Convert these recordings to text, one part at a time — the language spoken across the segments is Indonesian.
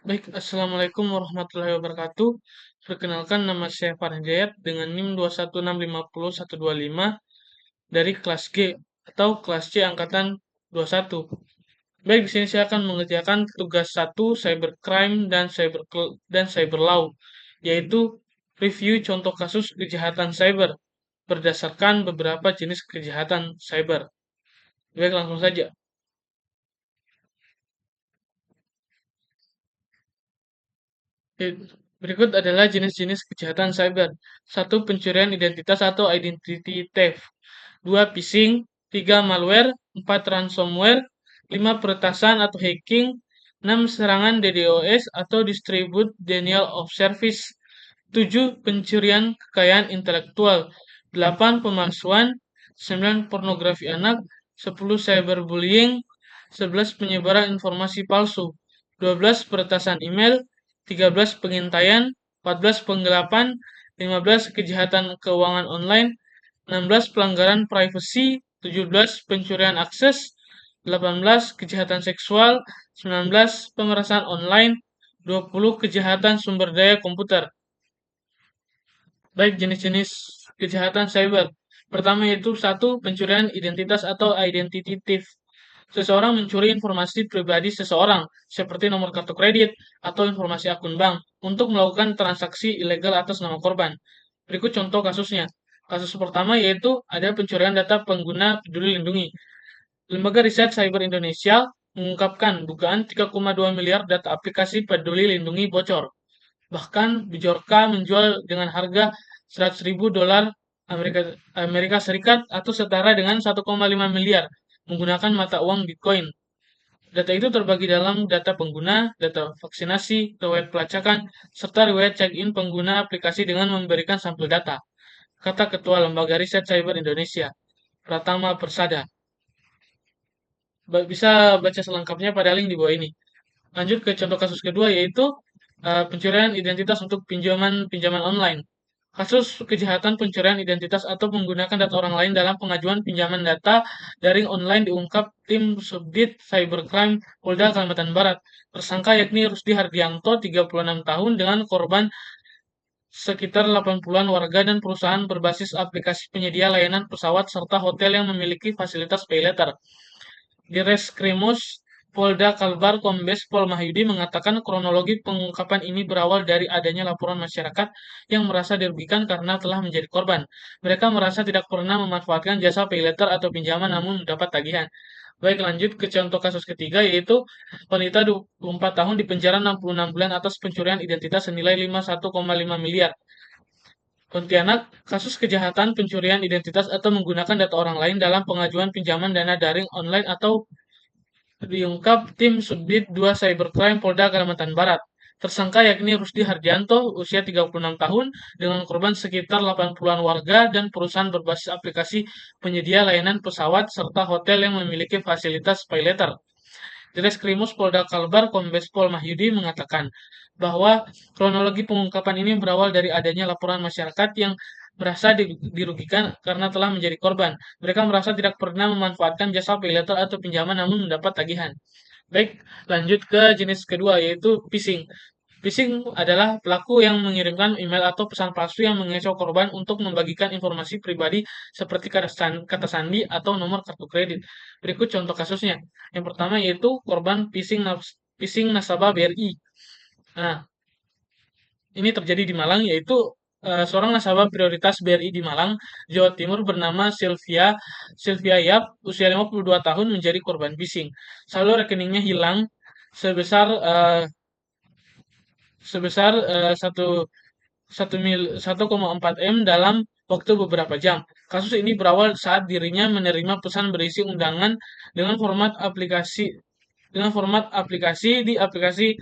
Baik, Assalamualaikum warahmatullahi wabarakatuh. Perkenalkan, nama saya Farhidayat dengan NIM 216505125 dari kelas G atau kelas C angkatan 21. Baik, di sini saya akan mengerjakan tugas 1 cybercrime dan cyber law, yaitu review contoh kasus kejahatan cyber berdasarkan beberapa jenis kejahatan cyber. Baik, langsung saja. Berikut adalah jenis-jenis kejahatan cyber. 1. Pencurian identitas atau identity theft. 2. Phishing. 3. Malware. 4. Ransomware. 5. Peretasan atau hacking. 6. Serangan DDoS atau Distribute Denial of Service. 7. Pencurian kekayaan intelektual. 8. Pemalsuan. 9. Pornografi anak. 10. Cyberbullying. 11. Penyebaran informasi palsu. 12. Peretasan email. 13. Pengintaian. 14. Penggelapan. 15. Kejahatan keuangan online. 16. Pelanggaran privasi. 17. Pencurian akses. 18. Kejahatan seksual. 19. Pemerasan online. 20. Kejahatan sumber daya komputer. Baik, jenis-jenis kejahatan cyber. Pertama yaitu 1. Pencurian identitas atau identity theft. Seseorang mencuri informasi pribadi seseorang, seperti nomor kartu kredit atau informasi akun bank, untuk melakukan transaksi ilegal atas nama korban. Berikut contoh kasusnya. Kasus pertama yaitu ada pencurian data pengguna Peduli Lindungi. Lembaga Riset Cyber Indonesia mengungkapkan dugaan 3,2 miliar data aplikasi Peduli Lindungi bocor. Bahkan Bjorka menjual dengan harga 100.000 dolar Amerika, Amerika Serikat atau setara dengan 1,5 miliar menggunakan mata uang Bitcoin. Data itu terbagi dalam data pengguna, data vaksinasi, riwayat pelacakan, serta riwayat check-in pengguna aplikasi dengan memberikan sampel data, kata Ketua Lembaga Riset Cyber Indonesia, Pratama Persada. Bisa baca selengkapnya pada link di bawah ini. Lanjut ke contoh kasus kedua yaitu pencurian identitas untuk pinjaman online. Kasus kejahatan pencurian identitas atau menggunakan data orang lain dalam pengajuan pinjaman data daring online diungkap tim Subdit Cybercrime Polda Kalimantan Barat. Tersangka yakni Rusdi Hardianto, 36 tahun, dengan korban sekitar 80-an warga dan perusahaan berbasis aplikasi penyedia layanan pesawat serta hotel yang memiliki fasilitas paylater. Di Reskrimus Polda Kalbar, Kombes Pol Mahyudi mengatakan kronologi pengungkapan ini berawal dari adanya laporan masyarakat yang merasa dirugikan karena telah menjadi korban. Mereka merasa tidak pernah memanfaatkan jasa paylater atau pinjaman namun mendapat tagihan. Baik, lanjut ke contoh kasus ketiga yaitu wanita 24 tahun dipenjara 66 bulan atas pencurian identitas senilai 51,5 miliar. Pontianak, kasus kejahatan pencurian identitas atau menggunakan data orang lain dalam pengajuan pinjaman dana daring online atau diungkap tim Subdit 2 Cybercrime Polda Kalimantan Barat. Tersangka yakni Rusdi Hardianto, usia 36 tahun, dengan korban sekitar 80-an warga dan perusahaan berbasis aplikasi penyedia layanan pesawat serta hotel yang memiliki fasilitas paylater. Direkskrimus Polda Kalbar, Kombes Pol Mahyudi mengatakan bahwa kronologi pengungkapan ini berawal dari adanya laporan masyarakat yang merasa dirugikan karena telah menjadi korban. Mereka merasa tidak pernah memanfaatkan jasa paylater atau pinjaman namun mendapat tagihan. Baik, lanjut ke jenis kedua yaitu phishing. Phishing adalah pelaku yang mengirimkan email atau pesan palsu yang mengecoh korban untuk membagikan informasi pribadi seperti kata sandi atau nomor kartu kredit. Berikut contoh kasusnya. Yang pertama yaitu korban phishing nasabah BRI. Nah, ini terjadi di Malang yaitu seorang nasabah prioritas BRI di Malang, Jawa Timur bernama Sylvia Yap, usia 52 tahun menjadi korban phishing. Saldo rekeningnya hilang sebesar sebesar satu 1,4 M dalam waktu beberapa jam. Kasus ini berawal saat dirinya menerima pesan berisi undangan dengan format aplikasi dengan format aplikasi di aplikasi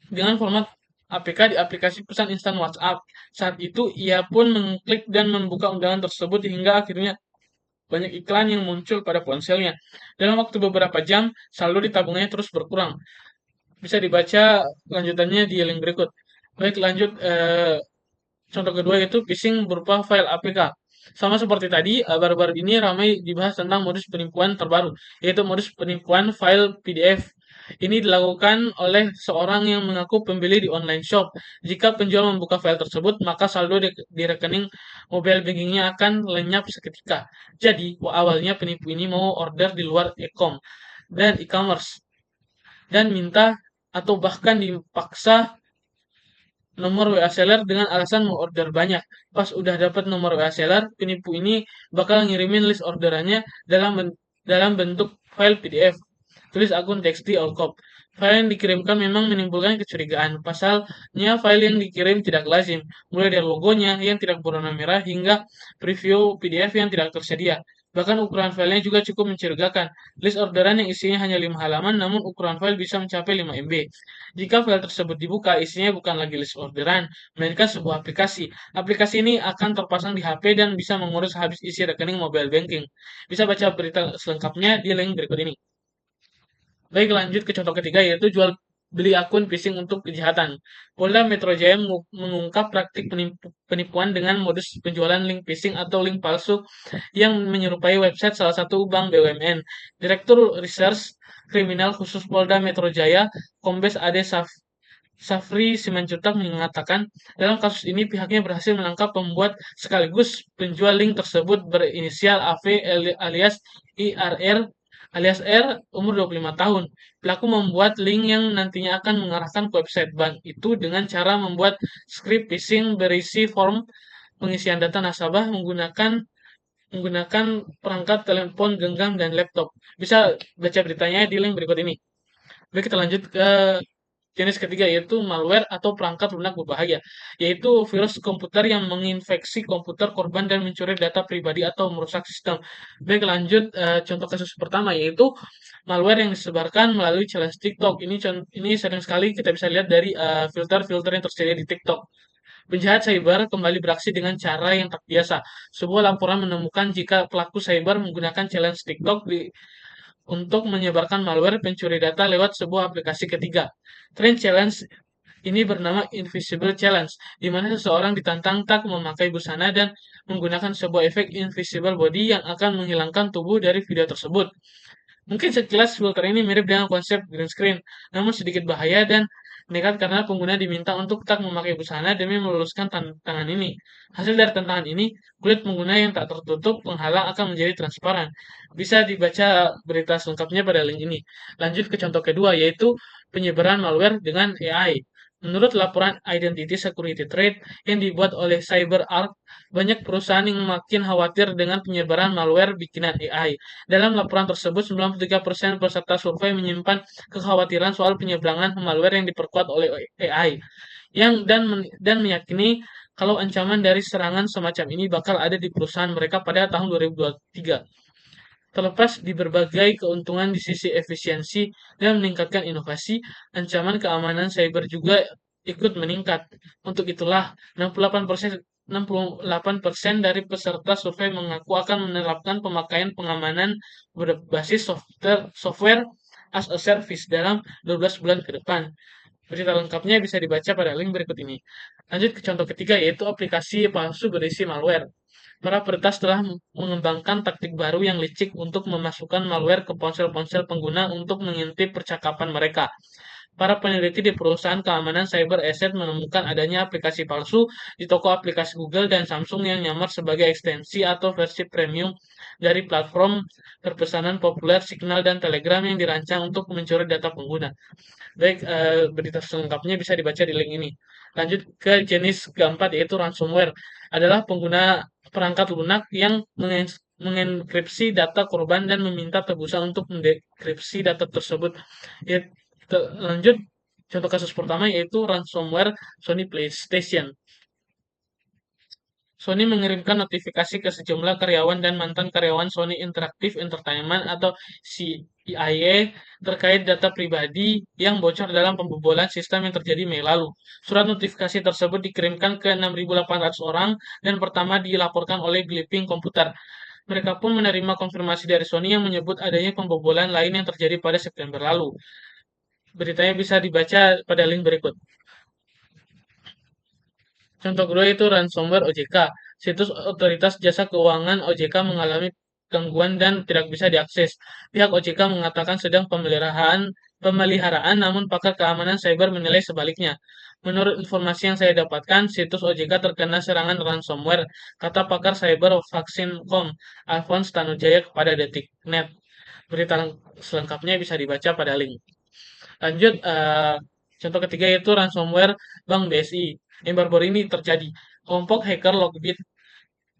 dengan format APK di aplikasi pesan instan WhatsApp. Saat itu ia pun mengklik dan membuka undangan tersebut hingga akhirnya banyak iklan yang muncul pada ponselnya. Dalam waktu beberapa jam, saldo di tabungannya terus berkurang. Bisa dibaca lanjutannya di link berikut. Baik, lanjut contoh kedua yaitu phishing berupa file APK. Sama seperti tadi, baru-baru ini ramai dibahas tentang modus penipuan terbaru, yaitu modus penipuan file PDF. Ini dilakukan oleh seorang yang mengaku pembeli di online shop. Jika penjual membuka file tersebut, maka saldo di rekening mobile bankingnya akan lenyap seketika. Jadi, awalnya penipu ini mau order di luar dan e-commerce dan minta atau bahkan dipaksa nomor WA seller dengan alasan mau order banyak. Pas udah dapat nomor WA seller, penipu ini bakal ngirimin list orderannya dalam bentuk file PDF. Tulis akun TXT all cop. File yang dikirimkan memang menimbulkan kecurigaan. Pasalnya file yang dikirim tidak lazim, mulai dari logonya yang tidak berwarna merah hingga preview PDF yang tidak tersedia. Bahkan ukuran filenya juga cukup mencurigakan. List orderan yang isinya hanya 5 halaman, namun ukuran file bisa mencapai 5 MB. Jika file tersebut dibuka, isinya bukan lagi list orderan, melainkan sebuah aplikasi. Aplikasi ini akan terpasang di HP dan bisa mengurus habis isi rekening mobile banking. Bisa baca berita selengkapnya di link berikut ini. Baik, lanjut ke contoh ketiga, yaitu jual beli akun phishing untuk kejahatan. Polda Metro Jaya mengungkap praktik penipuan dengan modus penjualan link phishing atau link palsu yang menyerupai website salah satu bank BUMN. Direktur Research Kriminal Khusus Polda Metro Jaya, Kombes Ade Safri Simanjuntak mengatakan, dalam kasus ini pihaknya berhasil menangkap pembuat sekaligus penjual link tersebut berinisial AV alias IRR alias R umur 25 tahun. Pelaku membuat link yang nantinya akan mengarahkan ke website bank itu dengan cara membuat script phishing berisi form pengisian data nasabah menggunakan perangkat telepon genggam dan laptop. Bisa baca beritanya di link berikut ini. Baik, kita lanjut ke jenis ketiga, yaitu malware atau perangkat lunak berbahaya, yaitu virus komputer yang menginfeksi komputer korban dan mencuri data pribadi atau merusak sistem. Baik, lanjut contoh kasus pertama, yaitu malware yang disebarkan melalui challenge TikTok. Ini sering sekali kita bisa lihat dari filter-filter yang tersedia di TikTok. Penjahat cyber kembali beraksi dengan cara yang tak biasa. Sebuah laporan menemukan jika pelaku cyber menggunakan challenge TikTok untuk menyebarkan malware pencuri data lewat sebuah aplikasi ketiga. Tren challenge ini bernama Invisible Challenge, di mana seseorang ditantang tak memakai busana dan menggunakan sebuah efek invisible body yang akan menghilangkan tubuh dari video tersebut. Mungkin sekilas filter ini mirip dengan konsep green screen, namun sedikit bahaya dan nekat karena pengguna diminta untuk tak memakai busana demi meluluskan tantangan ini. Hasil dari tantangan ini, kulit pengguna yang tak tertutup penghalang akan menjadi transparan. Bisa dibaca berita selengkapnya pada link ini. Lanjut ke contoh kedua, yaitu penyebaran malware dengan AI. Menurut laporan Identity Security Threat yang dibuat oleh CyberArk, banyak perusahaan yang makin khawatir dengan penyebaran malware bikinan AI. Dalam laporan tersebut, 93% peserta survei menyimpan kekhawatiran soal penyebaran malware yang diperkuat oleh AI, dan meyakini kalau ancaman dari serangan semacam ini bakal ada di perusahaan mereka pada tahun 2023. Terlepas di berbagai keuntungan di sisi efisiensi dan meningkatkan inovasi, ancaman keamanan cyber juga ikut meningkat. Untuk itulah, 68% dari peserta survei mengaku akan menerapkan pemakaian pengamanan berbasis software as a service dalam 12 bulan ke depan. Berita lengkapnya bisa dibaca pada link berikut ini. Lanjut ke contoh ketiga, yaitu aplikasi palsu berisi malware. Para peretas telah mengembangkan taktik baru yang licik untuk memasukkan malware ke ponsel-ponsel pengguna untuk mengintip percakapan mereka. Para peneliti di perusahaan keamanan Cyber Asset menemukan adanya aplikasi palsu di toko aplikasi Google dan Samsung yang nyamar sebagai ekstensi atau versi premium dari platform perpesanan populer Signal dan Telegram yang dirancang untuk mencuri data pengguna. Baik, berita selengkapnya bisa dibaca di link ini. Lanjut ke jenis keempat, yaitu ransomware. Adalah pengguna perangkat lunak yang mengenkripsi data korban dan meminta tebusan untuk mendekripsi data tersebut. Ya, lanjut, contoh kasus pertama yaitu ransomware Sony PlayStation. Sony mengirimkan notifikasi ke sejumlah karyawan dan mantan karyawan Sony Interactive Entertainment atau CIA terkait data pribadi yang bocor dalam pembobolan sistem yang terjadi Mei lalu. Surat notifikasi tersebut dikirimkan ke 6.800 orang dan pertama dilaporkan oleh Blipping Komputer. Mereka pun menerima konfirmasi dari Sony yang menyebut adanya pembobolan lain yang terjadi pada September lalu. Beritanya bisa dibaca pada link berikut. Contoh kedua itu ransomware OJK. Situs otoritas jasa keuangan OJK mengalami gangguan dan tidak bisa diakses. Pihak OJK mengatakan sedang pemeliharaan pemeliharaan, namun pakar keamanan cyber menilai sebaliknya. Menurut informasi yang saya dapatkan, situs OJK terkena serangan ransomware, kata pakar cyber Vaksin.com, Alphonse Tanujaya kepada Detiknet. Berita selengkapnya bisa dibaca pada link. Lanjut, contoh ketiga yaitu ransomware Bank BSI. Yang baru-baru ini terjadi. Kelompok hacker Lockbit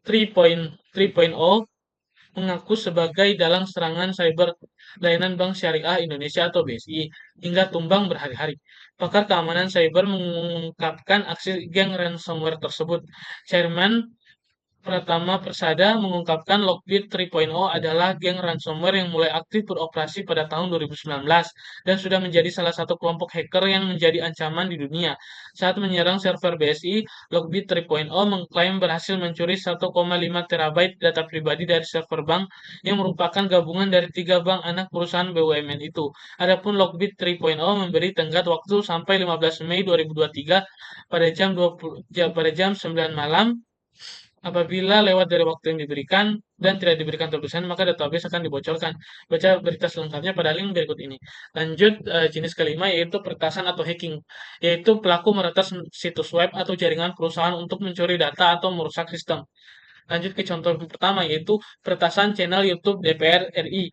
3.0 mengaku sebagai dalang serangan cyber layanan Bank Syariah Indonesia atau BSI hingga tumbang berhari-hari. Pakar keamanan cyber mengungkapkan aksi geng ransomware tersebut. Chairman Pratama Persada mengungkapkan Lockbit 3.0 adalah geng ransomware yang mulai aktif beroperasi pada tahun 2019 dan sudah menjadi salah satu kelompok hacker yang menjadi ancaman di dunia. Saat menyerang server BSI, Lockbit 3.0 mengklaim berhasil mencuri 1,5 terabyte data pribadi dari server bank yang merupakan gabungan dari 3 bank anak perusahaan BUMN itu. Adapun Lockbit 3.0 memberi tenggat waktu sampai 15 Mei 2023 pada jam 9 malam. Apabila lewat dari waktu yang diberikan dan tidak diberikan tebusan, maka database akan dibocorkan. Baca berita selengkapnya pada link berikut ini. Lanjut, jenis kelima yaitu peretasan atau hacking, yaitu pelaku meretas situs web atau jaringan perusahaan untuk mencuri data atau merusak sistem. Lanjut ke contoh pertama yaitu peretasan channel YouTube DPR RI.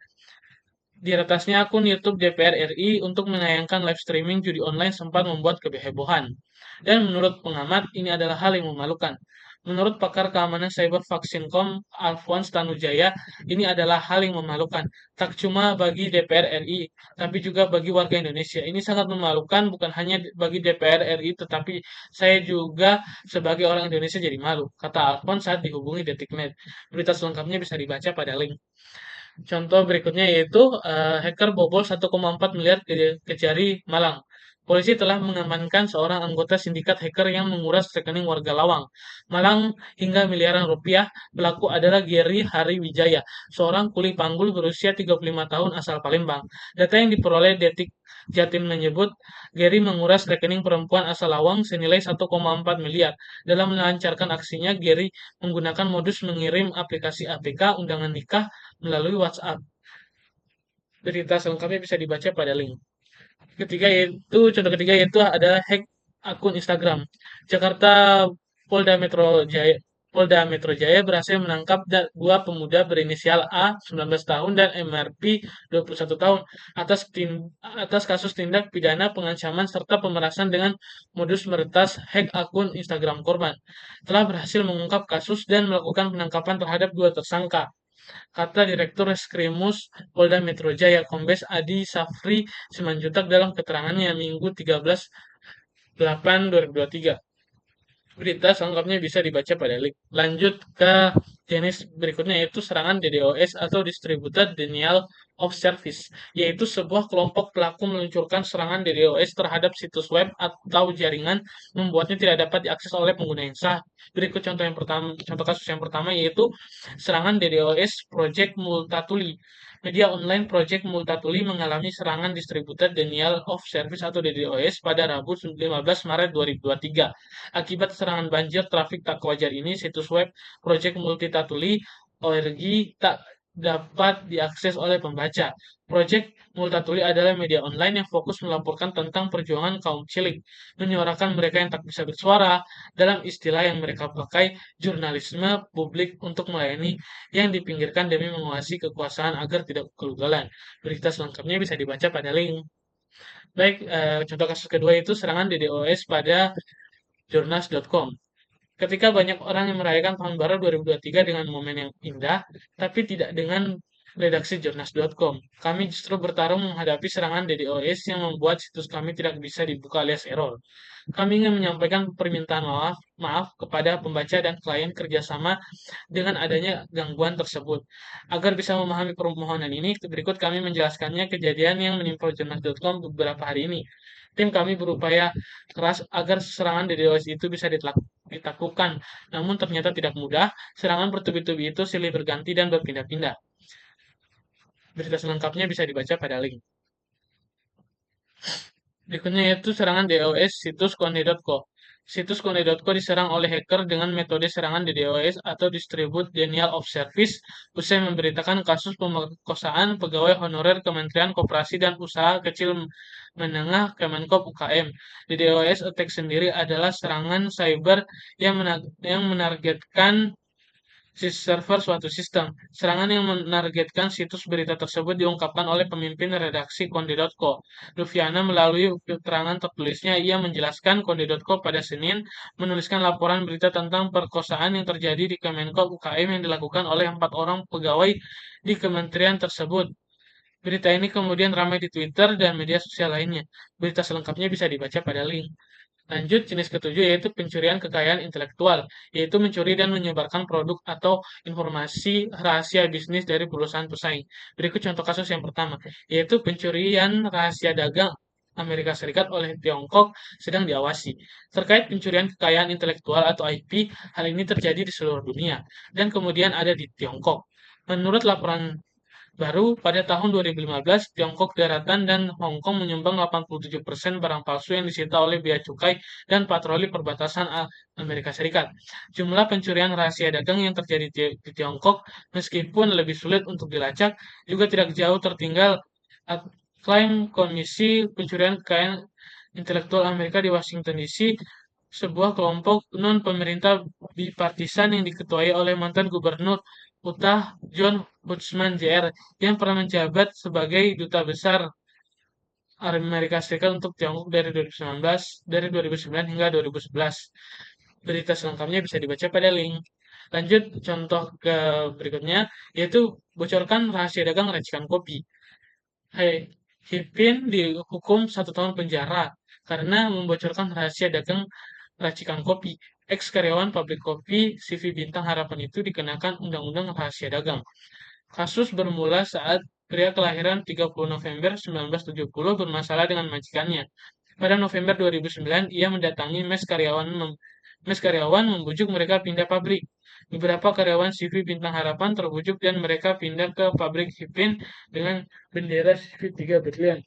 Diretasnya akun YouTube DPR RI untuk menayangkan live streaming judi online sempat membuat kehebohan. Dan menurut pengamat, ini adalah hal yang memalukan. Menurut pakar keamanan cyber Vaksin.com, Alphonse Tanujaya, ini adalah hal yang memalukan. Tak cuma bagi DPR RI, tapi juga bagi warga Indonesia. Ini sangat memalukan bukan hanya bagi DPR RI, tetapi saya juga sebagai orang Indonesia jadi malu, kata Alphonse saat dihubungi Detiknet. Berita selengkapnya bisa dibaca pada link. Contoh berikutnya yaitu hacker bobol 1,4 miliar ke jari Malang. Polisi telah mengamankan seorang anggota sindikat hacker yang menguras rekening warga Lawang, Malang hingga miliaran rupiah. Pelaku adalah Gary Hari Wijaya, seorang kuli panggul berusia 35 tahun asal Palembang. Data yang diperoleh Detik Jatim menyebut Gary menguras rekening perempuan asal Lawang senilai 1,4 miliar. Dalam melancarkan aksinya, Gary menggunakan modus mengirim aplikasi APK undangan nikah melalui WhatsApp. Berita selengkapnya bisa dibaca pada link. Contoh ketiga yaitu adalah hack akun Instagram. Jakarta Polda Metro Jaya Polda Metro Jaya berhasil menangkap dua pemuda berinisial A 19 tahun dan MRP 21 tahun atas kasus tindak pidana pengancaman serta pemerasan dengan modus meretas hack akun Instagram korban. Telah berhasil mengungkap kasus dan melakukan penangkapan terhadap dua tersangka, kata Direktur Reskrimus Polda Metro Jaya Kombes Adi Safri Simanjuntak dalam keterangannya Minggu 13/8/2023. Berita selengkapnya bisa dibaca pada link. Lanjut ke jenis berikutnya yaitu serangan DDoS atau Distributed Denial of Service, yaitu sebuah kelompok pelaku meluncurkan serangan DDoS terhadap situs web atau jaringan, membuatnya tidak dapat diakses oleh pengguna yang sah. Berikut contoh kasus yang pertama yaitu serangan DDoS Project Multatuli. Media online Project Multatuli mengalami serangan Distributed Denial of Service atau DDoS pada Rabu 15 Maret 2023. Akibat serangan banjir trafik tak wajar ini, situs web Project Multatuli ORG tak dapat diakses oleh pembaca. Project Multatuli adalah media online yang fokus melaporkan tentang perjuangan kaum cilik, menyuarakan mereka yang tak bisa bersuara, dalam istilah yang mereka pakai, jurnalisme publik untuk melayani yang dipinggirkan demi menguasai kekuasaan agar tidak keugalan. Berita selengkapnya bisa dibaca pada link. Baik, contoh kasus kedua itu serangan DDoS pada jurnas.com. Ketika banyak orang yang merayakan Tahun Baru 2023 dengan momen yang indah, tapi tidak dengan redaksi jurnas.com. Kami justru bertarung menghadapi serangan DDoS yang membuat situs kami tidak bisa dibuka alias error. Kami ingin menyampaikan permintaan maaf kepada pembaca dan klien kerjasama dengan adanya gangguan tersebut. Agar bisa memahami permohonan ini, berikut kami menjelaskannya kejadian yang menimpa jurnas.com beberapa hari ini. Tim kami berupaya keras agar serangan DDoS itu bisa ditaklukkan, namun ternyata tidak mudah. Serangan bertubi-tubi itu silih berganti dan berpindah-pindah. Berita selengkapnya bisa dibaca pada link. Berikutnya yaitu serangan DOS situs konde.co. Situs konde.co diserang oleh hacker dengan metode serangan DDoS atau Distribute Denial of Service usai memberitakan kasus pemerkosaan pegawai honorer Kementerian Koperasi dan Usaha Kecil Menengah Kemenkop UKM. DDoS attack sendiri adalah serangan cyber yang menargetkan server suatu sistem. Serangan yang menargetkan situs berita tersebut diungkapkan oleh pemimpin redaksi Konde.co. Rufiana melalui keterangan tertulisnya, ia menjelaskan Konde.co pada Senin menuliskan laporan berita tentang perkosaan yang terjadi di Kemenkop UKM yang dilakukan oleh 4 orang pegawai di kementerian tersebut. Berita ini kemudian ramai di Twitter dan media sosial lainnya. Berita selengkapnya bisa dibaca pada link. Lanjut, jenis ketujuh yaitu pencurian kekayaan intelektual, yaitu mencuri dan menyebarkan produk atau informasi rahasia bisnis dari perusahaan pesaing. Berikut contoh kasus yang pertama, yaitu pencurian rahasia dagang Amerika Serikat oleh Tiongkok sedang diawasi. Terkait pencurian kekayaan intelektual atau IP, hal ini terjadi di seluruh dunia dan kemudian ada di Tiongkok. Menurut laporan baru, pada tahun 2015, Tiongkok Daratan dan Hong Kong menyumbang 87% barang palsu yang disita oleh bea cukai dan patroli perbatasan Amerika Serikat. Jumlah pencurian rahasia dagang yang terjadi di Tiongkok, meskipun lebih sulit untuk dilacak, juga tidak jauh tertinggal klaim Komisi Pencurian Kekayaan Intelektual Amerika di Washington DC, sebuah kelompok non-pemerintah bipartisan yang diketuai oleh mantan gubernur Utah John Hodgman Jr. yang pernah menjabat sebagai duta besar Amerika Serikat untuk Tiongkok dari 2009 hingga 2011. Berita selengkapnya bisa dibaca pada link. Lanjut contoh ke berikutnya, yaitu bocorkan rahasia dagang racikan kopi. Hipin dihukum 1 tahun penjara karena membocorkan rahasia dagang racikan kopi. Ex-karyawan pabrik kopi CV Bintang Harapan itu dikenakan Undang-Undang Rahasia Dagang. Kasus bermula saat pria kelahiran 30 November 1970 bermasalah dengan majikannya. Pada November 2009, ia mendatangi mes karyawan membujuk mereka pindah pabrik. Beberapa karyawan CV Bintang Harapan terbujuk dan mereka pindah ke pabrik Hipin dengan bendera CV 3 berlian.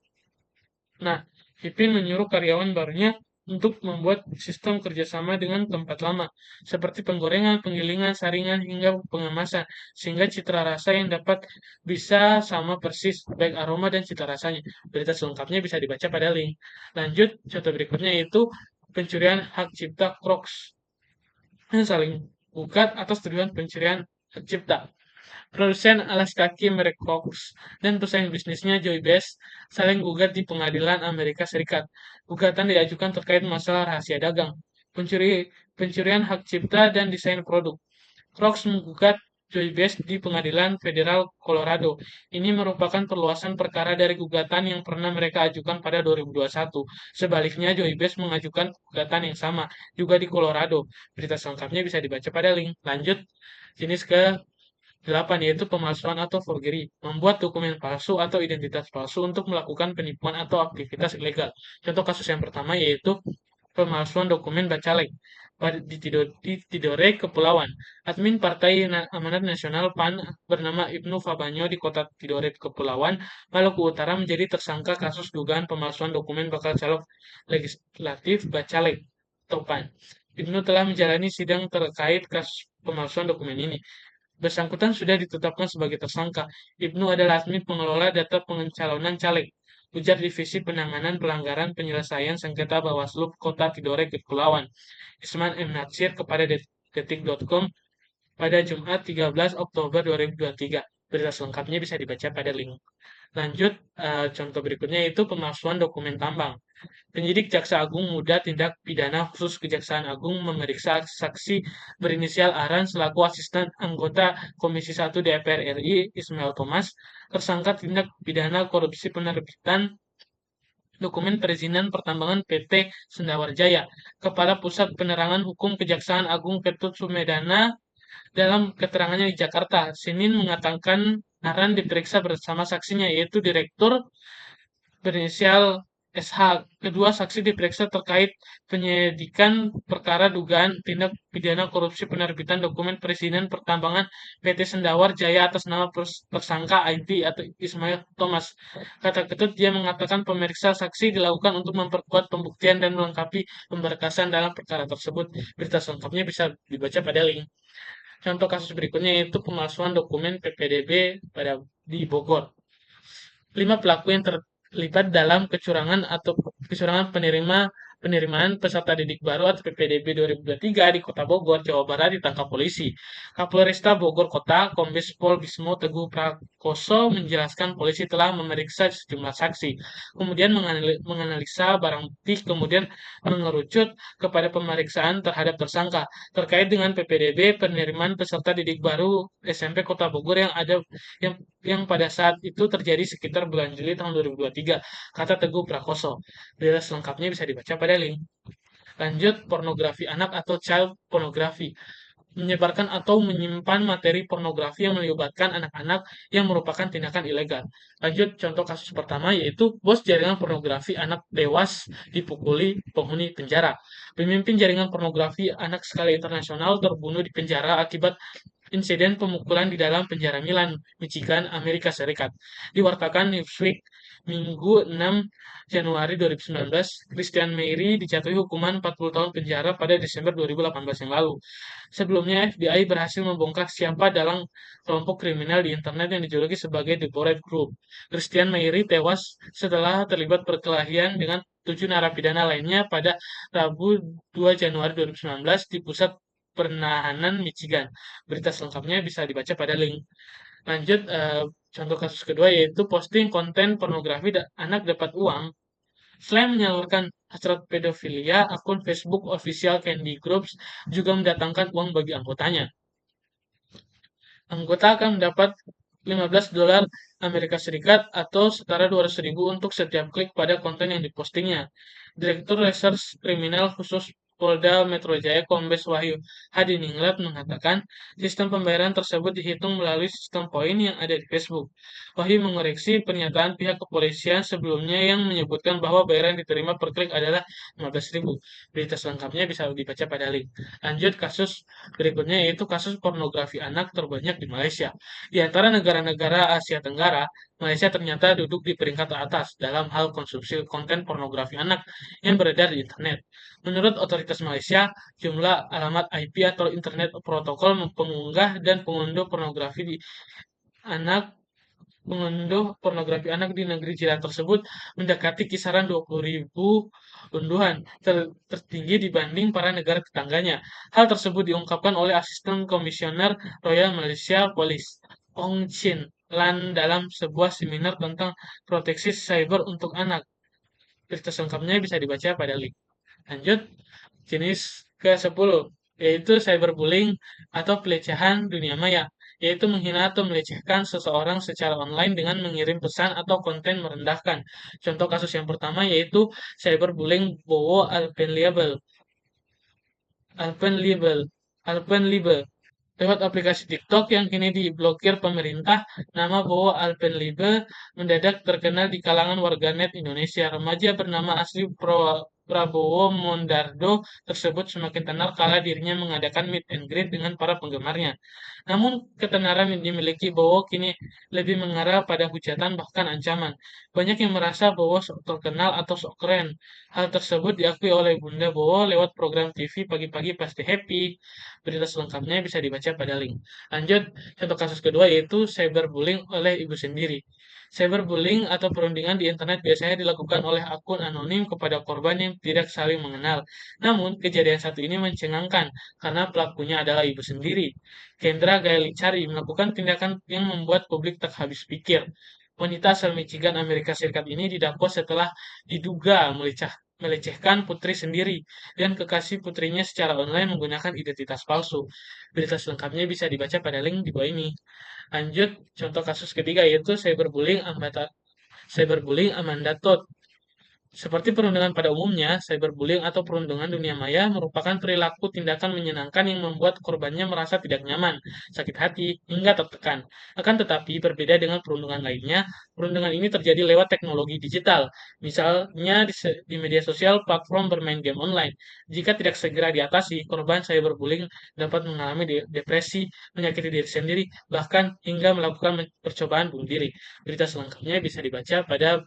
Nah, Hipin menyuruh karyawan barunya untuk membuat sistem kerjasama dengan tempat lama, seperti penggorengan, penggilingan, saringan, hingga pengemasan, sehingga citra rasa yang dapat bisa sama persis, baik aroma dan cita rasanya. Berita selengkapnya bisa dibaca pada link. Lanjut, contoh berikutnya yaitu pencurian hak cipta Crocs yang saling gugat atas tuduhan pencurian hak cipta. Produsen alas kaki merek Crocs dan pesaing bisnisnya Joy Best saling gugat di pengadilan Amerika Serikat. Gugatan diajukan terkait masalah rahasia dagang, pencurian hak cipta dan desain produk. Crocs menggugat Joy Best di Pengadilan Federal Colorado. Ini merupakan perluasan perkara dari gugatan yang pernah mereka ajukan pada 2021. Sebaliknya, Joy Best mengajukan gugatan yang sama juga di Colorado. Berita selengkapnya bisa dibaca pada link. Lanjut, jenis ke 8 yaitu pemalsuan atau forgery, membuat dokumen palsu atau identitas palsu untuk melakukan penipuan atau aktivitas ilegal. Contoh kasus yang pertama yaitu pemalsuan dokumen bacalek di Tidore, Kepulauan. Admin Partai Amanat Nasional PAN bernama Ibnu Fabanyo di kota Tidore, Kepulauan, Maluku Utara menjadi tersangka kasus dugaan pemalsuan dokumen bakal calon legislatif bacalek atau PAN. Ibnu telah menjalani sidang terkait kasus pemalsuan dokumen ini. Bersangkutan sudah ditetapkan sebagai tersangka. Ibnu adalah admin pengelola data pencalonan caleg, ujar Divisi Penanganan Pelanggaran Penyelesaian Sengketa Bawaslu Kota Tidore, Kepulauan. Isman M. Natsir kepada detik.com pada Jumat 13 Oktober 2023. Berita selengkapnya bisa dibaca pada link. Lanjut, contoh berikutnya yaitu pemalsuan dokumen tambang. Penyidik Jaksa Agung Muda Tindak Pidana Khusus Kejaksaan Agung memeriksa saksi berinisial Aran selaku asisten anggota Komisi 1 DPR RI Ismail Thomas, tersangka tindak pidana korupsi penerbitan dokumen perizinan pertambangan PT Sendawar Jaya. Kepala Pusat Penerangan Hukum Kejaksaan Agung Ketut Sumedana dalam keterangannya di Jakarta, Senin mengatakan Aran diperiksa bersama saksinya yaitu Direktur berinisial SH. Kedua saksi diperiksa terkait penyidikan perkara dugaan tindak pidana korupsi penerbitan dokumen perizinan pertambangan PT Sendawar Jaya atas nama tersangka IT atau Ismail Thomas. Kata Ketut, dia mengatakan pemeriksa saksi dilakukan untuk memperkuat pembuktian dan melengkapi pemberkasan dalam perkara tersebut. Berita selengkapnya bisa dibaca pada link. Contoh kasus berikutnya yaitu pemalsuan dokumen PPDB di Bogor. 5 pelaku yang terlibat dalam kecurangan penerimaan peserta didik baru atau PPDB 2023 di Kota Bogor, Jawa Barat ditangkap polisi. Kapolresta Bogor Kota, Kombes Pol Bismo Teguh Prakoso menjelaskan polisi telah memeriksa sejumlah saksi, kemudian menganalisa barang bukti, kemudian mengerucut kepada pemeriksaan terhadap tersangka terkait dengan PPDB penerimaan peserta didik baru SMP Kota Bogor yang yang pada saat itu terjadi sekitar bulan Juli tahun 2023, kata Teguh Prakoso. Berita selengkapnya bisa dibaca pada link. Lanjut, pornografi anak atau child pornography. Menyebarkan atau menyimpan materi pornografi yang melibatkan anak-anak yang merupakan tindakan ilegal. Lanjut, contoh kasus pertama yaitu bos jaringan pornografi anak tewas dipukuli penghuni penjara. Pemimpin jaringan pornografi anak skala internasional terbunuh di penjara akibat insiden pemukulan di dalam penjara Milan, Michigan, Amerika Serikat. Diwartakan Newsweek Minggu 6 Januari 2019, Christian Meiry dijatuhi hukuman 40 tahun penjara pada Desember 2018 yang lalu. Sebelumnya, FBI berhasil membongkar siapa dalam kelompok kriminal di internet yang dijuluki sebagai The Bored Group. Christian Meiry tewas setelah terlibat perkelahian dengan 7 narapidana lainnya pada Rabu 2 Januari 2019 di pusat penahanan Michigan. Berita selengkapnya bisa dibaca pada link. Lanjut, contoh kasus kedua yaitu posting konten pornografi anak dapat uang. Selain menyalurkan hasrat pedofilia, akun Facebook official Candy Groups juga mendatangkan uang bagi anggotanya. Anggota akan mendapat 15 dolar Amerika Serikat atau setara 200.000 untuk setiap klik pada konten yang dipostingnya. Direktur Reserse Kriminal Khusus Polda Metro Jaya Kombes Wahyu Hadiningrat mengatakan sistem pembayaran tersebut dihitung melalui sistem poin yang ada di Facebook. Wahyu mengoreksi pernyataan pihak kepolisian sebelumnya yang menyebutkan bahwa bayaran diterima per klik adalah 15.000. Berita selengkapnya bisa dibaca pada link. Lanjut kasus berikutnya yaitu kasus pornografi anak terbanyak di Malaysia. Di antara negara-negara Asia Tenggara, Malaysia ternyata duduk di peringkat atas dalam hal konsumsi konten pornografi anak yang beredar di internet. Menurut otoritas Malaysia, jumlah alamat IP atau internet protokol pengunggah dan pengunduh pornografi anak di negeri jiran tersebut mendekati kisaran 20.000 unduhan, tertinggi dibanding para negara tetangganya. Hal tersebut diungkapkan oleh Asisten Komisioner Royal Malaysia Police, Ong Chin Lan dalam sebuah seminar tentang proteksi cyber untuk anak. Berita selengkapnya bisa dibaca pada link. Lanjut, jenis ke-10, yaitu cyberbullying atau pelecehan dunia maya, yaitu menghina atau melecehkan seseorang secara online dengan mengirim pesan atau konten merendahkan. Contoh kasus yang pertama yaitu cyberbullying Bowo Alpenliebel. Alpenliebel. Alpenliebel. Lewat aplikasi TikTok yang kini diblokir pemerintah, nama Bowo Alpenliebe mendadak terkenal di kalangan warganet Indonesia. Remaja bernama asli Prabowo Mondardo tersebut semakin tenar kala dirinya mengadakan meet and greet dengan para penggemarnya. Namun, ketenaran yang dimiliki Bowo kini lebih mengarah pada hujatan bahkan ancaman. Banyak yang merasa Bowo sok terkenal atau sok keren. Hal tersebut diakui oleh Bunda Bowo lewat program TV Pagi-Pagi Pasti Happy. Berita selengkapnya bisa dibaca pada link. Lanjut, contoh kasus kedua yaitu cyberbullying oleh ibu sendiri. Cyberbullying atau perundingan di internet biasanya dilakukan oleh akun anonim kepada korban yang tidak saling mengenal. Namun, kejadian satu ini mencengangkan karena pelakunya adalah ibu sendiri. Kendra Gaelicari melakukan tindakan yang membuat publik tak habis pikir. Wanita asal Michigan, Amerika Serikat ini didakwa setelah diduga melecehkan putri sendiri dan kekasih putrinya secara online menggunakan identitas palsu. Berita selengkapnya bisa dibaca pada link di bawah ini. Lanjut, contoh kasus ketiga yaitu cyberbullying Amanda Todd. Seperti perundungan pada umumnya, cyberbullying atau perundungan dunia maya merupakan perilaku tindakan menyenangkan yang membuat korbannya merasa tidak nyaman, sakit hati, hingga tertekan. Akan tetapi, berbeda dengan perundungan lainnya, perundungan ini terjadi lewat teknologi digital, misalnya di media sosial, platform bermain game online. Jika tidak segera diatasi, korban cyberbullying dapat mengalami depresi, menyakiti diri sendiri, bahkan hingga melakukan percobaan bunuh diri. Berita selengkapnya bisa dibaca pada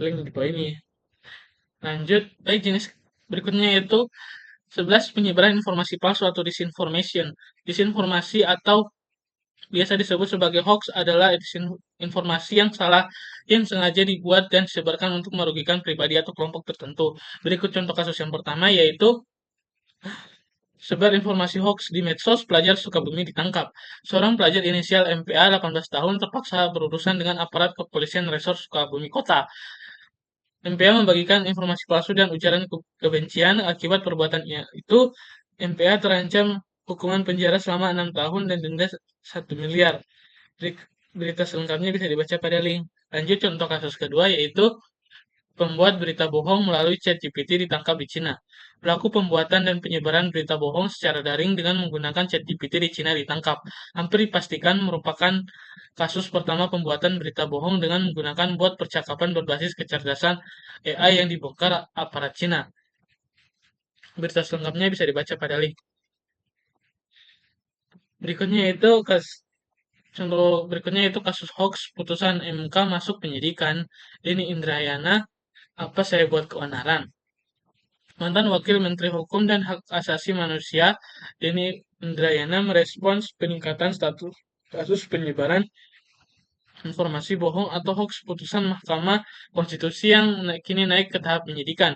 link di bawah ini. Lanjut, baik jenis berikutnya yaitu 11 penyebaran informasi palsu atau disinformation. Disinformasi atau biasa disebut sebagai hoax adalah informasi yang salah yang sengaja dibuat dan disebarkan untuk merugikan pribadi atau kelompok tertentu. Berikut contoh kasus yang pertama yaitu sebar informasi hoax di medsos, pelajar Sukabumi ditangkap. Seorang pelajar inisial MPA 18 tahun terpaksa berurusan dengan aparat kepolisian Resor Sukabumi Kota. MPA membagikan informasi palsu dan ujaran kebencian. Akibat perbuatannya itu, MPA terancam hukuman penjara selama 6 tahun dan denda 1 miliar. Berita selengkapnya bisa dibaca pada link. Lanjut contoh kasus kedua yaitu pembuat berita bohong melalui ChatGPT ditangkap di Cina. Pelaku pembuatan dan penyebaran berita bohong secara daring dengan menggunakan ChatGPT di Cina ditangkap. Hampir dipastikan merupakan kasus pertama pembuatan berita bohong dengan menggunakan bot percakapan berbasis kecerdasan AI yang dibongkar aparat Cina. Berita selengkapnya bisa dibaca pada link. Berikutnya itu contoh berikutnya itu kasus hoax putusan MK masuk penyidikan. Denny Indrayana, apa saya buat keonaran? Mantan Wakil Menteri Hukum dan Hak Asasi Manusia, Denny Indrayana merespons peningkatan status kasus penyebaran informasi bohong atau hoax putusan Mahkamah Konstitusi yang kini naik ke tahap penyidikan.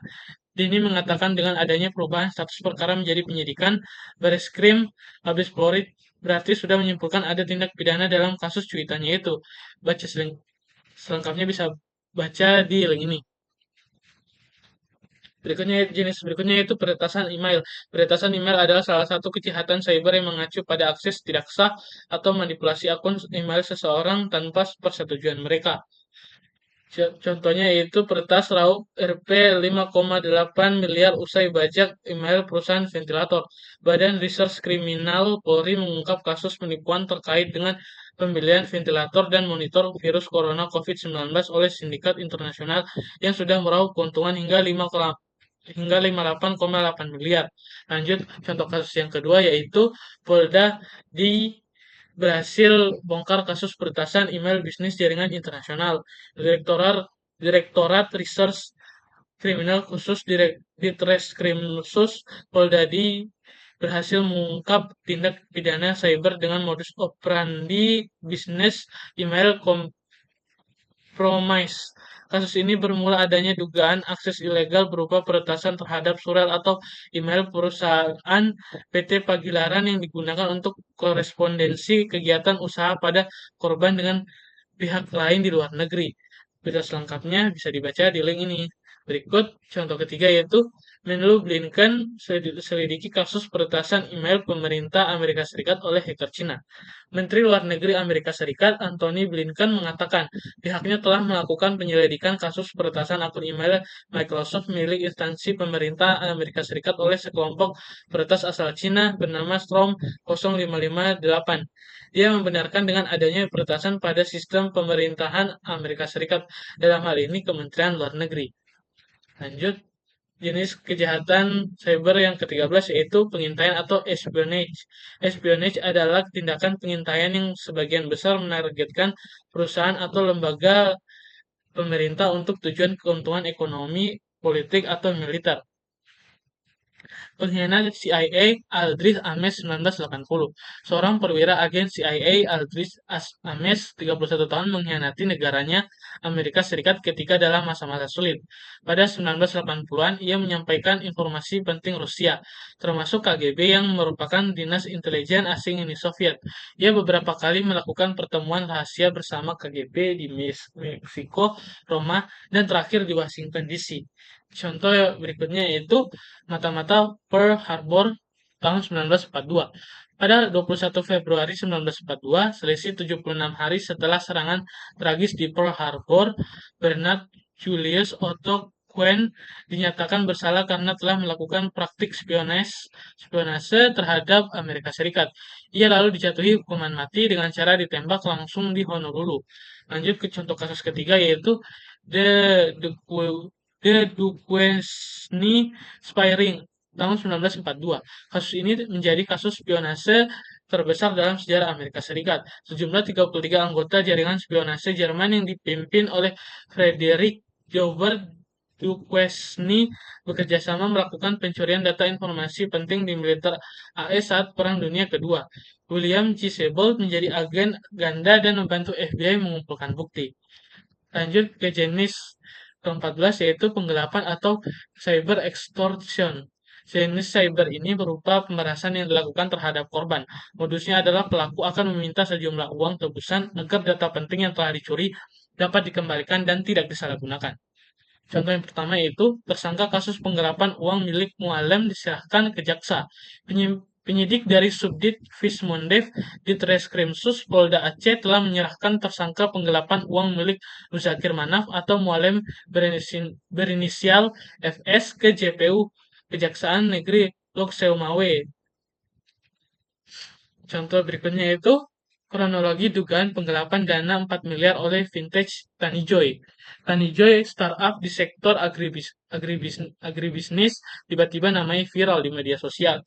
Denny mengatakan dengan adanya perubahan status perkara menjadi penyidikan, Bareskrim Mabes Polri berarti sudah menyimpulkan ada tindak pidana dalam kasus cuitannya itu. Baca selengkapnya bisa baca di link ini. Jenis berikutnya yaitu peretasan email. Peretasan email adalah salah satu kejahatan cyber yang mengacu pada akses tidak sah atau manipulasi akun email seseorang tanpa persetujuan mereka. Contohnya yaitu peretas raup Rp 5,8 miliar usai bajak email perusahaan ventilator. Badan Reserse Kriminal Polri mengungkap kasus penipuan terkait dengan pembelian ventilator dan monitor virus corona COVID-19 oleh sindikat internasional yang sudah meraup keuntungan hingga 58,8 miliar. Lanjut, contoh kasus yang kedua yaitu Polda di berhasil bongkar kasus peretasan email bisnis jaringan internasional. Direktorat Research Kriminal Khusus Ditreskrimsus Poldadi berhasil mengungkap tindak pidana cyber dengan modus operandi bisnis email compromise. Kasus ini bermula adanya dugaan akses ilegal berupa peretasan terhadap surat atau email perusahaan PT Pagilaran yang digunakan untuk korespondensi kegiatan usaha pada korban dengan pihak lain di luar negeri. Berita selengkapnya bisa dibaca di link ini. Berikut contoh ketiga yaitu Menlu Blinken selidiki kasus peretasan email pemerintah Amerika Serikat oleh hacker Cina. Menteri Luar Negeri Amerika Serikat Anthony Blinken mengatakan pihaknya telah melakukan penyelidikan kasus peretasan akun email Microsoft milik instansi pemerintah Amerika Serikat oleh sekelompok peretas asal Cina bernama Storm 0558. Dia membenarkan dengan adanya peretasan pada sistem pemerintahan Amerika Serikat, dalam hal ini Kementerian Luar Negeri. Lanjut, jenis kejahatan cyber yang ke-13 yaitu pengintaian atau espionage. Espionage adalah tindakan pengintaian yang sebagian besar menargetkan perusahaan atau lembaga pemerintah untuk tujuan keuntungan ekonomi, politik, atau militer. Pengkhianat CIA Aldrich Ames 1980. Seorang perwira agen CIA Aldrich Ames 31 tahun mengkhianati negaranya Amerika Serikat ketika dalam masa-masa sulit. Pada 1980-an, ia menyampaikan informasi penting Rusia, termasuk KGB yang merupakan dinas intelijen asing Uni Soviet. Ia beberapa kali melakukan pertemuan rahasia bersama KGB di Meksiko, Roma, dan terakhir di Washington DC. Contoh berikutnya yaitu mata-mata Pearl Harbor tahun 1942. Pada 21 Februari 1942, selisih 76 hari setelah serangan tragis di Pearl Harbor, Bernard Julius Otto Quen dinyatakan bersalah karena telah melakukan praktik spionase terhadap Amerika Serikat. Ia lalu dijatuhi hukuman mati dengan cara ditembak langsung di Honolulu. Lanjut ke contoh kasus ketiga yaitu The The Duquesne Spying tahun 1942. Kasus ini menjadi kasus spionase terbesar dalam sejarah Amerika Serikat. Sejumlah 33 anggota jaringan spionase Jerman yang dipimpin oleh Frederick Joubert Duquesne bekerjasama melakukan pencurian data informasi penting di militer AS saat Perang Dunia Kedua. William G. Sebald menjadi agen ganda dan membantu FBI mengumpulkan bukti. Lanjut ke jenis ke-14 yaitu penggelapan atau cyber extortion. Jenis cyber ini berupa pemerasan yang dilakukan terhadap korban. Modusnya adalah pelaku akan meminta sejumlah uang tebusan agar data penting yang telah dicuri dapat dikembalikan dan tidak disalahgunakan. Contoh yang pertama yaitu tersangka kasus penggelapan uang milik Mualem diserahkan ke jaksa. Penyidik dari Subdit Vismondev di Treskrimsus Polda Aceh telah menyerahkan tersangka penggelapan uang milik Muzakir Manaf atau Mualem berinisial FS ke JPU Kejaksaan Negeri Lok Seumawe. Contoh berikutnya itu kronologi dugaan penggelapan dana 4 miliar oleh vintage Tanijoy. Tanijoy startup di sektor agribisnis tiba-tiba namanya viral di media sosial.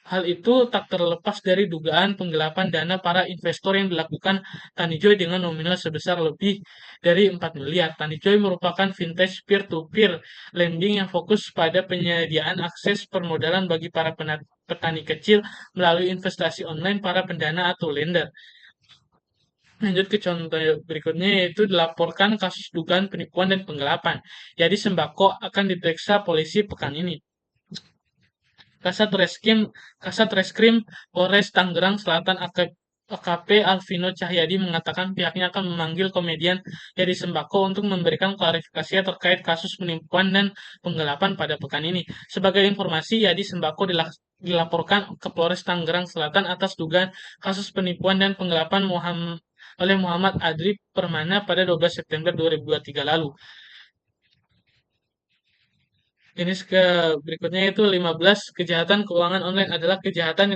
Hal itu tak terlepas dari dugaan penggelapan dana para investor yang dilakukan Tanijoy dengan nominal sebesar lebih dari 4 miliar. Tanijoy merupakan vintage peer-to-peer lending yang fokus pada penyediaan akses permodalan bagi para petani kecil melalui investasi online para pendana atau lender. Lanjut ke contoh berikutnya yaitu dilaporkan kasus dugaan penipuan dan penggelapan. Jadi sembako akan diperiksa polisi pekan ini. Kasat Reskrim Polres Tangerang Selatan AKP Alvino Cahyadi mengatakan pihaknya akan memanggil komedian Yadi Sembako untuk memberikan klarifikasi terkait kasus penipuan dan penggelapan pada pekan ini. Sebagai informasi, Yadi Sembako dilaporkan ke Polres Tangerang Selatan atas dugaan kasus penipuan dan penggelapan oleh Muhammad Adri Permana pada 12 September 2023 lalu. Jenis berikutnya itu 15 kejahatan keuangan online adalah kejahatan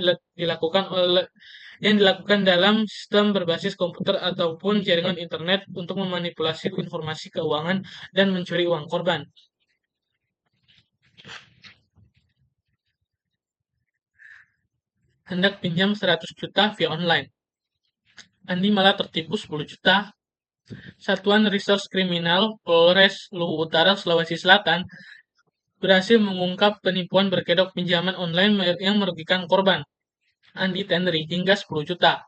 yang dilakukan dalam sistem berbasis komputer ataupun jaringan internet untuk memanipulasi informasi keuangan dan mencuri uang korban. Hendak pinjam 100 juta via online. Andi malah tertipu 10 juta. Satuan Reserse Kriminal Polres Luwu Utara, Sulawesi Selatan berhasil mengungkap penipuan berkedok pinjaman online yang merugikan korban, Andi Tenri, hingga 10 juta.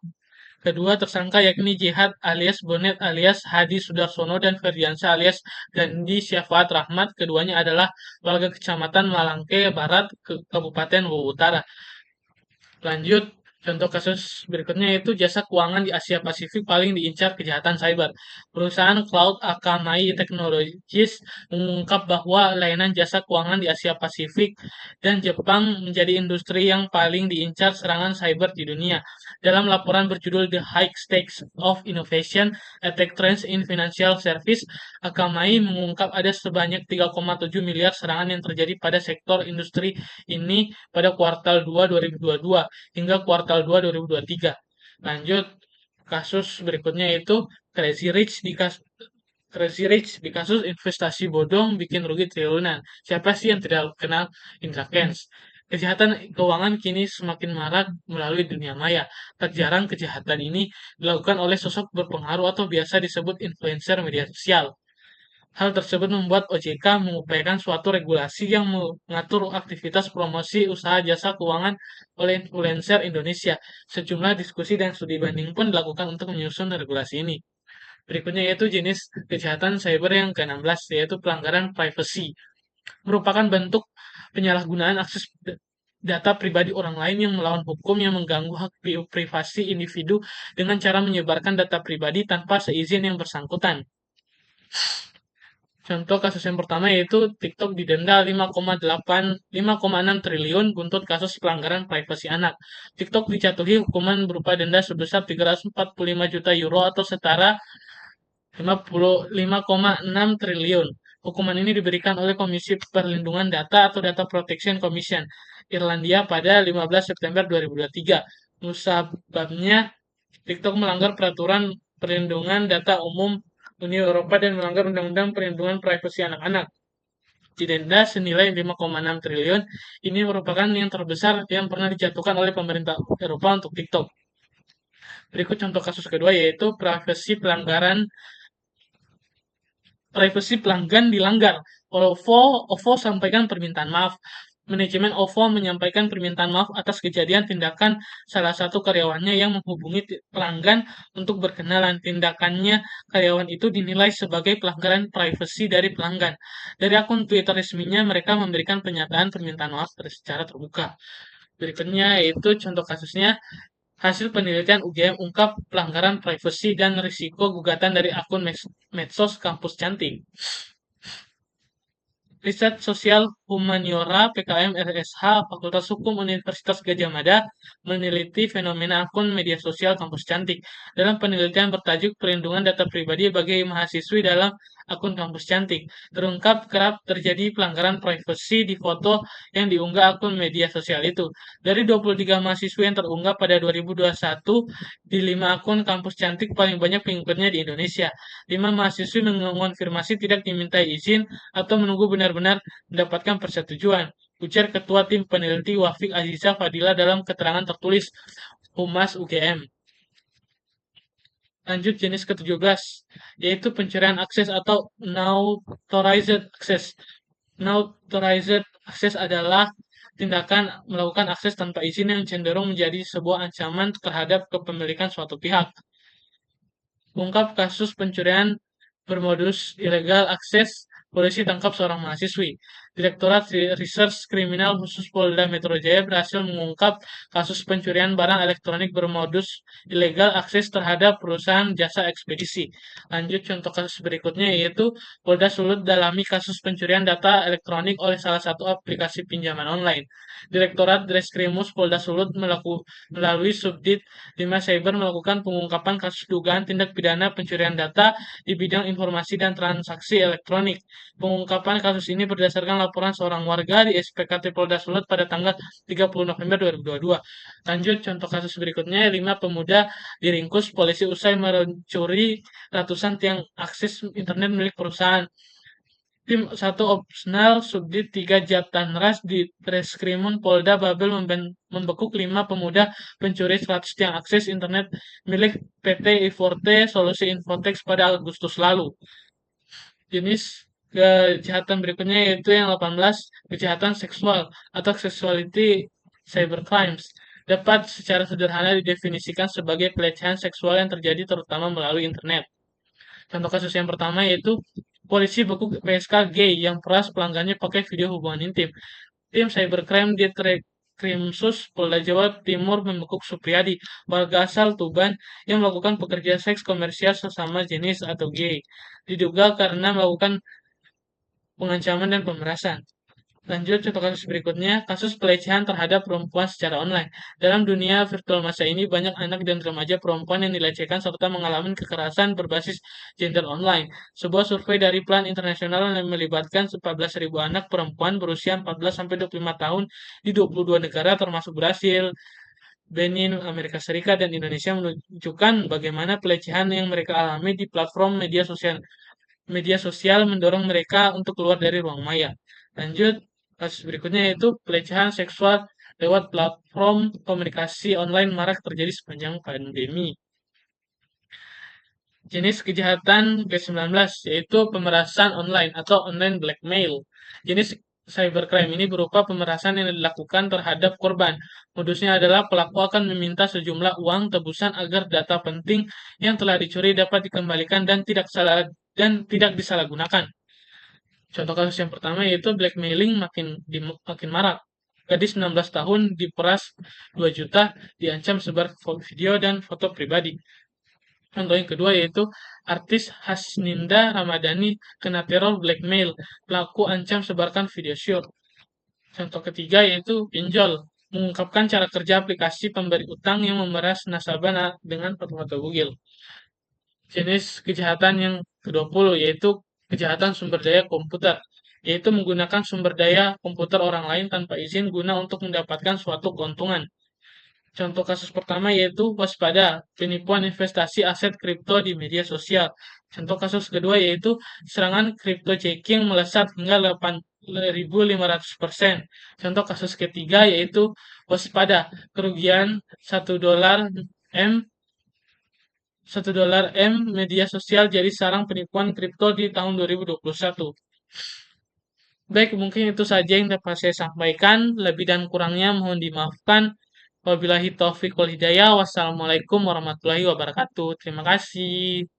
Kedua tersangka yakni Jihad alias Bonet alias Hadi Sudarsono dan Ferdiansa alias Gandhi Syafaat Rahmat. Keduanya adalah warga Kecamatan Malangke Barat, Kabupaten Luwu Utara. Lanjut, contoh kasus berikutnya yaitu jasa keuangan di Asia Pasifik paling diincar kejahatan cyber. Perusahaan cloud Akamai Technologies mengungkap bahwa layanan jasa keuangan di Asia Pasifik dan Jepang menjadi industri yang paling diincar serangan cyber di dunia. Dalam laporan berjudul The High Stakes of Innovation, Attack Trends in Financial Service, Akamai mengungkap ada sebanyak 3,7 miliar serangan yang terjadi pada sektor industri ini pada kuartal 2 2022 hingga kuartal 2 2023. Lanjut, kasus berikutnya itu Crazy Rich di kasus investasi bodong bikin rugi triliunan. Siapa sih yang tidak kenal Indra Kents? Kejahatan keuangan kini semakin marak melalui dunia maya. Tak jarang kejahatan ini dilakukan oleh sosok berpengaruh atau biasa disebut influencer media sosial. Hal tersebut membuat OJK mengupayakan suatu regulasi yang mengatur aktivitas promosi usaha jasa keuangan oleh influencer Indonesia. Sejumlah diskusi dan studi banding pun dilakukan untuk menyusun regulasi ini. Berikutnya yaitu jenis kejahatan cyber yang ke-16, yaitu pelanggaran privacy. Merupakan bentuk penyalahgunaan akses data pribadi orang lain yang melawan hukum yang mengganggu hak privasi individu dengan cara menyebarkan data pribadi tanpa seizin yang bersangkutan. Contoh kasus yang pertama yaitu TikTok didenda 5,6 triliun buntut kasus pelanggaran privasi anak. TikTok dijatuhi hukuman berupa denda sebesar 345 juta euro atau setara 5,6 triliun. Hukuman ini diberikan oleh Komisi Perlindungan Data atau Data Protection Commission Irlandia pada 15 September 2023. Musababnya, TikTok melanggar peraturan perlindungan data umum Uni Eropa dan melanggar Undang-Undang Perlindungan Privasi Anak-anak. Didenda senilai 5,6 triliun. Ini merupakan yang terbesar yang pernah dijatuhkan oleh pemerintah Eropa untuk TikTok. Berikut contoh kasus kedua yaitu privasi pelanggan dilanggar. OVO sampaikan permintaan maaf. Manajemen OVO menyampaikan permintaan maaf atas kejadian tindakan salah satu karyawannya yang menghubungi pelanggan untuk berkenalan. Tindakannya karyawan itu dinilai sebagai pelanggaran privasi dari pelanggan. Dari akun Twitter resminya, mereka memberikan pernyataan permintaan maaf secara terbuka. Berikutnya yaitu contoh kasusnya, hasil penelitian UGM ungkap pelanggaran privasi dan risiko gugatan dari akun medsos kampus cantik. Riset Sosial Humaniora PKM RSH Fakultas Hukum Universitas Gadjah Mada meneliti fenomena akun media sosial kampus cantik. Dalam penelitian bertajuk Perlindungan Data Pribadi bagi Mahasiswi dalam Akun Kampus Cantik, terungkap kerap terjadi pelanggaran privasi di foto yang diunggah akun media sosial itu. Dari 23 mahasiswa yang terunggah pada 2021, di 5 akun kampus cantik paling banyak pengikutnya di Indonesia. 5 mahasiswi mengonfirmasi tidak dimintai izin atau menunggu benar-benar mendapatkan persetujuan, ujar Ketua Tim Peneliti Wafik Aziza Fadila dalam keterangan tertulis Humas UGM. Lanjut jenis ke-17, yaitu pencurian akses atau unauthorized access. Unauthorized access adalah tindakan melakukan akses tanpa izin yang cenderung menjadi sebuah ancaman terhadap kepemilikan suatu pihak. Ungkap kasus pencurian bermodus ilegal akses, polisi tangkap seorang mahasiswi. Direktorat Reserse Kriminal Khusus Polda Metro Jaya berhasil mengungkap kasus pencurian barang elektronik bermodus ilegal akses terhadap perusahaan jasa ekspedisi. Lanjut contoh kasus berikutnya yaitu Polda Sulut dalami kasus pencurian data elektronik oleh salah satu aplikasi pinjaman online. Direktorat Reskrimus Polda Sulut melalui Subdit 5 Cyber melakukan pengungkapan kasus dugaan tindak pidana pencurian data di bidang informasi dan transaksi elektronik. Pengungkapan kasus ini berdasarkan laporan seorang warga di SPKT Polda Sulut pada tanggal 30 November 2022. Lanjut contoh kasus berikutnya, 5 pemuda diringkus polisi usai mencuri ratusan tiang akses internet milik perusahaan. Tim 1 Opsenal Subdit 3 Jabtanras di Treskrimum Polda Babel membekuk 5 pemuda pencuri 100 tiang akses internet milik PT Iforte Solusi Infotex pada Agustus lalu. Jenis kejahatan berikutnya yaitu yang 18, kejahatan seksual atau sexuality cybercrimes. Dapat secara sederhana didefinisikan sebagai pelecehan seksual yang terjadi terutama melalui internet. Contoh kasus yang pertama yaitu polisi bekuk PSK gay yang peras pelanggannya pakai video hubungan intim. Tim Cybercrime di Krimsus Polda Jawa Timur membekuk Supriyadi, warga asal Tuban yang melakukan pekerja seks komersial sesama jenis atau gay. Diduga karena melakukan pengancaman dan pemerasan. Lanjut contoh kasus berikutnya, kasus pelecehan terhadap perempuan secara online. Dalam dunia virtual masa ini, banyak anak dan remaja perempuan yang dilecehkan serta mengalami kekerasan berbasis gender online. Sebuah survei dari Plan Internasional yang melibatkan 14.000 anak perempuan berusia 14-25 tahun di 22 negara termasuk Brasil, Benin, Amerika Serikat, dan Indonesia menunjukkan bagaimana pelecehan yang mereka alami di platform media sosial mendorong mereka untuk keluar dari ruang maya. Lanjut, kasus berikutnya yaitu pelecehan seksual lewat platform komunikasi online marak terjadi sepanjang pandemi. Jenis kejahatan ke-19 yaitu pemerasan online atau online blackmail. Jenis cybercrime ini berupa pemerasan yang dilakukan terhadap korban. Modusnya adalah pelaku akan meminta sejumlah uang tebusan agar data penting yang telah dicuri dapat dikembalikan dan tidak disalahgunakan. Contoh kasus yang pertama yaitu blackmailing makin marak. Gadis 19 tahun diperas 2 juta, diancam sebar video dan foto pribadi. Contoh yang kedua yaitu artis Hasninda Ramadhani kena teror blackmail, pelaku ancam sebarkan video shoot. Contoh ketiga yaitu pinjol, mengungkapkan cara kerja aplikasi pemberi utang yang memeras nasabah dengan foto-foto bugil. Jenis kejahatan yang ke-20 yaitu kejahatan sumber daya komputer, yaitu menggunakan sumber daya komputer orang lain tanpa izin guna untuk mendapatkan suatu keuntungan. Contoh kasus pertama yaitu waspada, penipuan investasi aset kripto di media sosial. Contoh kasus kedua yaitu serangan crypto jacking melesat hingga 8.500%. Contoh kasus ketiga yaitu waspada, kerugian 1 dolar M media sosial jadi sarang penipuan kripto di tahun 2021. Baik, mungkin itu saja yang dapat saya sampaikan. Lebih dan kurangnya mohon dimaafkan. Wabillahi taufiq wal hidayah. Wassalamualaikum warahmatullahi wabarakatuh. Terima kasih.